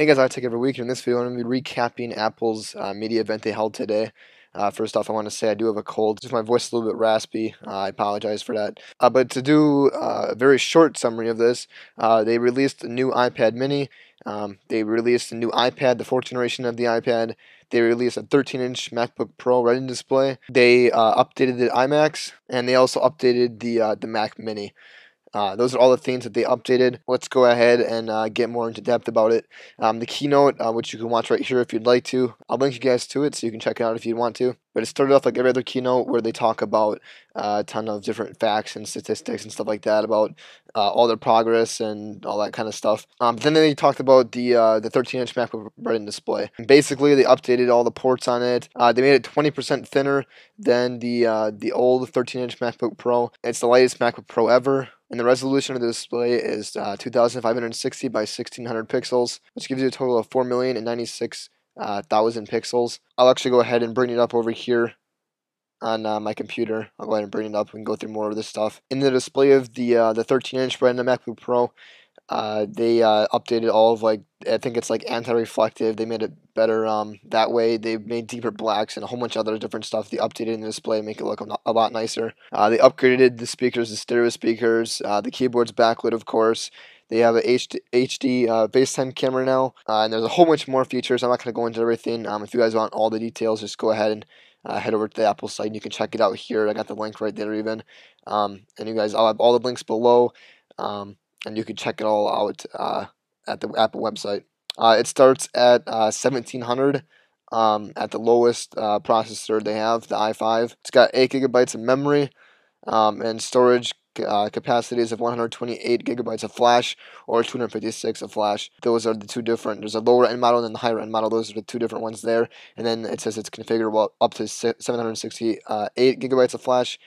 Hey guys, I take every week. In this video, I'm going to be recapping Apple's media event they held today. First off, I want to say I do have a cold. Just my voice is a little bit raspy. I apologize for that. But to do a very short summary of this, they released a new iPad mini. They released a new iPad, the 4th generation of the iPad. They released a 13-inch MacBook Pro Retina display. They updated the iMacs, and they also updated the Mac Mini. Those are all the things that they updated. Let's go ahead and get more into depth about it. The keynote, which you can watch right here if you'd like to. I'll link you guys to it so you can check it out if you want to. But it started off like every other keynote where they talk about a ton of different facts and statistics and stuff like that about all their progress and all that kind of stuff. Then they talked about the 13-inch MacBook Retina display. And basically, they updated all the ports on it. They made it 20% thinner than the old 13-inch MacBook Pro. It's the lightest MacBook Pro ever. And the resolution of the display is 2560 by 1600 pixels, which gives you a total of 4,096,000 pixels. I'll actually go ahead and bring it up over here on my computer. I'll go ahead and bring it up. We can go through more of this stuff. In the display of the 13-inch Retina MacBook Pro, they updated all of I think it's like anti-reflective. They made it better that way. They made deeper blacks and a whole bunch of other different stuff. They updated in the display to make it look a lot nicer. They upgraded the speakers to stereo speakers. The keyboard's backlit, of course. They have a HD FaceTime camera now, and there's a whole bunch more features. I'm not going to go into everything. If you guys want all the details, just go ahead and head over to the Apple site, and you can check it out here. I got the link right there even. And you guys, I'll have all the links below. And you can check it all out at the Apple website. It starts at 1700 at the lowest processor they have, the i5. It's got 8 gigabytes of memory and storage capacities of 128 gigabytes of flash or 256 of flash. Those are the two different. There's a lower end model and the higher end model. Those are the two different ones there. And then it says it's configurable up to 768 gigabytes of flash,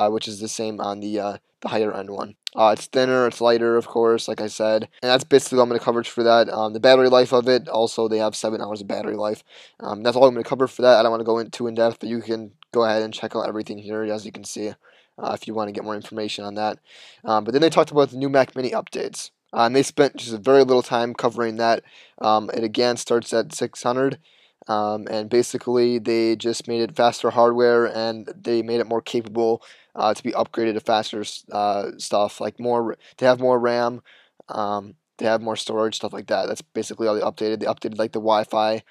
which is the same on the higher end one. It's thinner, it's lighter, of course, like I said, and that's basically all I'm going to cover for that. The battery life of it, also they have 7 hours of battery life. That's all I'm going to cover for that. I don't want to go into in depth, but you can go ahead and check out everything here, as you can see, if you want to get more information on that. But then they talked about the new Mac Mini updates, and they spent just a very little time covering that. It again starts at 600. And basically they just made it faster hardware, and they made it more capable to be upgraded to faster stuff, like to have more RAM, to have more storage, stuff like that. That's basically all they updated. They updated like the Wi-Fi.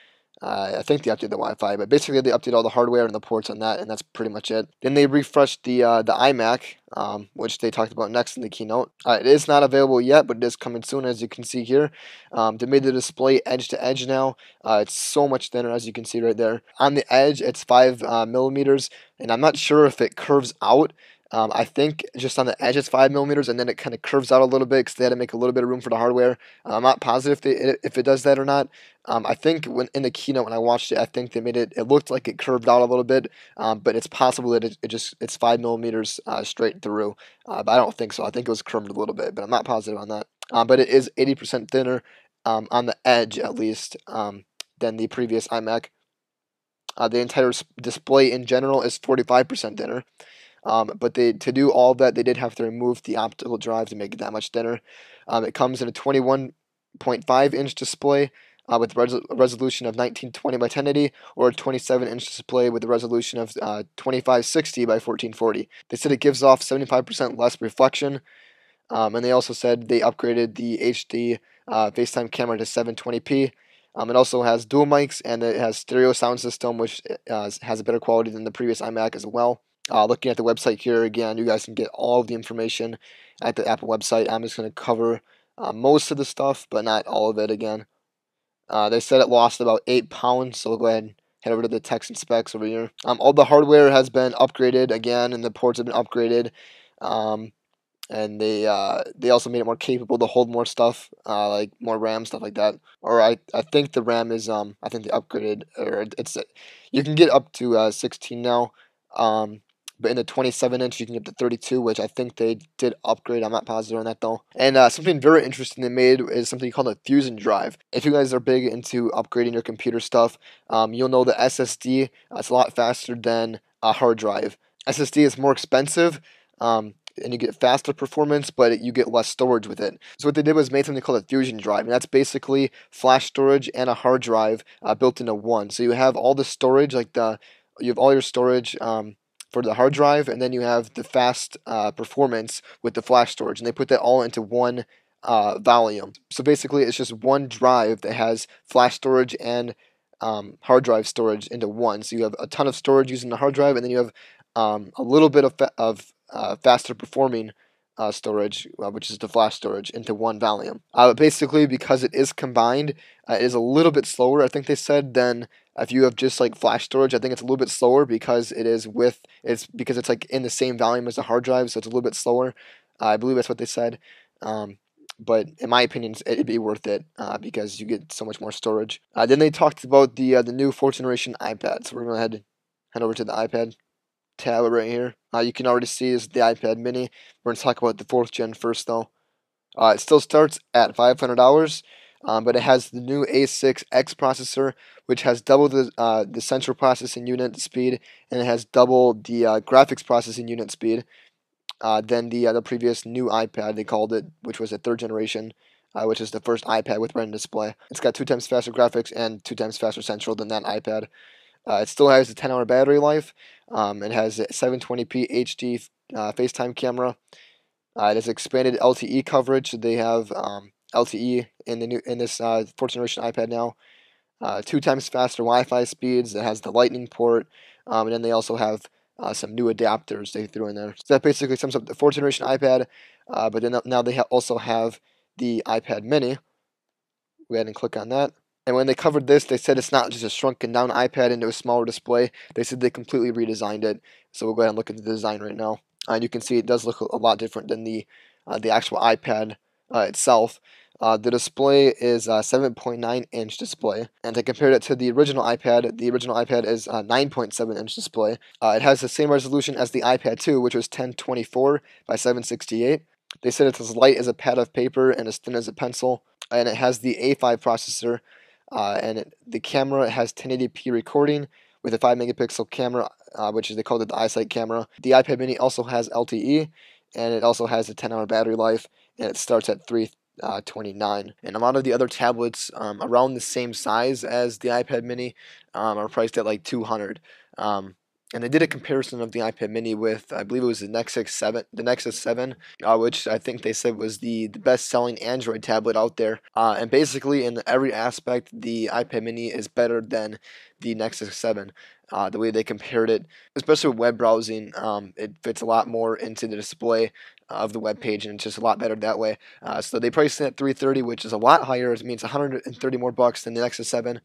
I think they updated the Wi-Fi, but basically they updated all the hardware and the ports on that, and that's pretty much it. Then they refreshed the iMac, which they talked about next in the keynote. It is not available yet, but it is coming soon, as you can see here. They made the display edge to edge now. It's so much thinner, as you can see right there. On the edge, it's 5 millimeters, and I'm not sure if it curves out. I think just on the edge it's 5 millimeters, and then it kind of curves out a little bit because they had to make a little bit of room for the hardware. I'm not positive if it does that or not. I think in the keynote when I watched it, I think they made it looked like it curved out a little bit, but it's possible that it's 5 millimeters straight through. But I don't think so. I think it was curved a little bit, but I'm not positive on that. But it is 80% thinner on the edge, at least, than the previous iMac. The entire display in general is 45% thinner. But to do all that, they did have to remove the optical drive to make it that much thinner. It comes in a 21.5-inch display with a resolution of 1920 by 1080, or a 27-inch display with a resolution of 2560 by 1440. They said it gives off 75% less reflection, and they also said they upgraded the HD FaceTime camera to 720p. It also has dual mics, and it has stereo sound system, which has a better quality than the previous iMac as well. Looking at the website here again, you guys can get all of the information at the Apple website. I'm just going to cover most of the stuff, but not all of it again. They said it lost about 8 pounds, so we'll go ahead and head over to the text and specs over here. All the hardware has been upgraded again, and the ports have been upgraded. And they also made it more capable to hold more stuff, like more RAM, stuff like that. Or I think the RAM is I think they upgraded, or you can get up to 16 now. But in the 27-inch, you can get to 32, which I think they did upgrade. I'm not positive on that, though. And something very interesting they made is something called a Fusion drive. If you guys are big into upgrading your computer stuff, you'll know the SSD is a lot faster than a hard drive. SSD is more expensive, and you get faster performance, but you get less storage with it. So what they did was made something called a fusion drive, and that's basically flash storage and a hard drive built into one. So you have all the storage, you have all your storage for the hard drive, and then you have the fast performance with the flash storage, and they put that all into one volume. So basically, it's just one drive that has flash storage and hard drive storage into one. So you have a ton of storage using the hard drive, and then you have a little bit of faster performing storage, which is the flash storage, into one volume. Basically, because it is combined, it is a little bit slower, I think they said, than if you have just like flash storage. I think it's a little bit slower because because it's like in the same volume as the hard drive, so it's a little bit slower. I believe that's what they said. But in my opinion, it'd be worth it because you get so much more storage. Then they talked about the new fourth generation iPad. So we're gonna head over to the iPad tab right here. You can already see is the iPad Mini. We're gonna talk about the fourth gen first though. It still starts at $500, but it has the new A6X processor, which has double the central processing unit speed, and it has double the graphics processing unit speed than the previous new iPad, they called it, which was a third generation, which is the first iPad with Retina display. It's got 2 times faster graphics and 2 times faster central than that iPad. It still has a 10-hour battery life. It has a 720p HD FaceTime camera. It has expanded LTE coverage. So they have LTE in this fourth generation iPad now. 2 times faster Wi-Fi speeds. It has the Lightning port, and then they also have some new adapters they threw in there. So that basically sums up the fourth generation iPad. But then now they also have the iPad Mini. Go ahead and click on that. And when they covered this, they said it's not just a shrunken down iPad into a smaller display. They said they completely redesigned it. So we'll go ahead and look at the design right now. And you can see it does look a lot different than the actual iPad itself. The display is a 7.9-inch display, and to compare it to the original iPad is a 9.7-inch display. It has the same resolution as the iPad 2, which was 1024 by 768. They said it's as light as a pad of paper and as thin as a pencil, and it has the A5 processor, the camera has 1080p recording with a 5 megapixel camera, which they called it the iSight camera. The iPad Mini also has LTE, and it also has a 10-hour battery life, and it starts at $329. And a lot of the other tablets around the same size as the iPad Mini are priced at like $200. And they did a comparison of the iPad Mini with, I believe it was the Nexus 7, which I think they said was the best-selling Android tablet out there. And basically, in every aspect, the iPad Mini is better than the Nexus 7. The way they compared it, especially with web browsing, it fits a lot more into the display of the web page, and it's just a lot better that way. So they priced it at $330, which is a lot higher. It means $130 more bucks than the Nexus 7.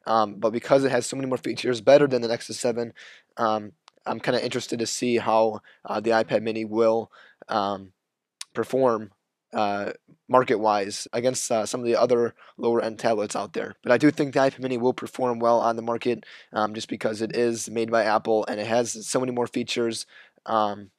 But because it has so many more features better than the Nexus 7, I'm kind of interested to see how the iPad Mini will perform market-wise against some of the other lower-end tablets out there. But I do think the iPad Mini will perform well on the market just because it is made by Apple and it has so many more features than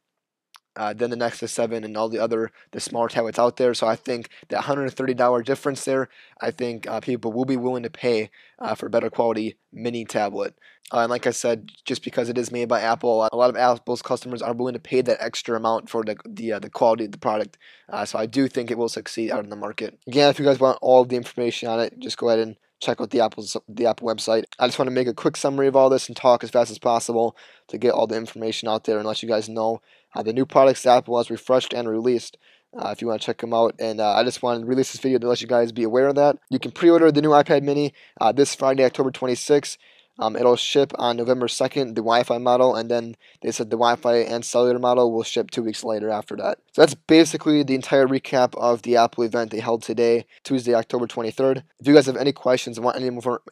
the Nexus 7 and all the smaller tablets out there. So I think that $130 difference there, I think people will be willing to pay for a better quality mini tablet. And like I said, just because it is made by Apple, a lot of Apple's customers are willing to pay that extra amount for the quality of the product. So I do think it will succeed out in the market. Again, if you guys want all of the information on it, just go ahead and check out the Apple website. I just want to make a quick summary of all this and talk as fast as possible to get all the information out there and let you guys know the new products that Apple has refreshed and released. If you want to check them out, and I just wanted to release this video to let you guys be aware of that. You can pre-order the new iPad Mini this Friday, October 26th. It'll ship on November 2nd, the Wi-Fi model, and then they said the Wi-Fi and cellular model will ship 2 weeks later after that. So that's basically the entire recap of the Apple event they held today, Tuesday, October 23rd. If you guys have any questions and want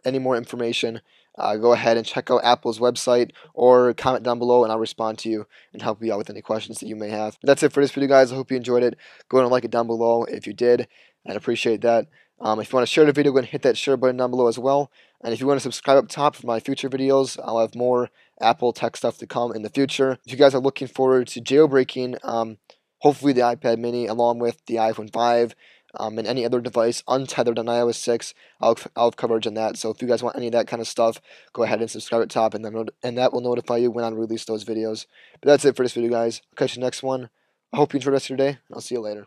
any more information, go ahead and check out Apple's website or comment down below and I'll respond to you and help you out with any questions that you may have. But that's it for this video, guys. I hope you enjoyed it. Go ahead and like it down below if you did. I'd appreciate that. If you want to share the video, go ahead and hit that share button down below as well. And if you want to subscribe up top for my future videos, I'll have more Apple tech stuff to come in the future. If you guys are looking forward to jailbreaking, hopefully the iPad Mini along with the iPhone 5 and any other device untethered on iOS 6, I'll have coverage on that. So if you guys want any of that kind of stuff, go ahead and subscribe at top, and that will notify you when I release those videos. But that's it for this video, guys. I'll catch you next one. I hope you enjoy the rest of your day. I'll see you later.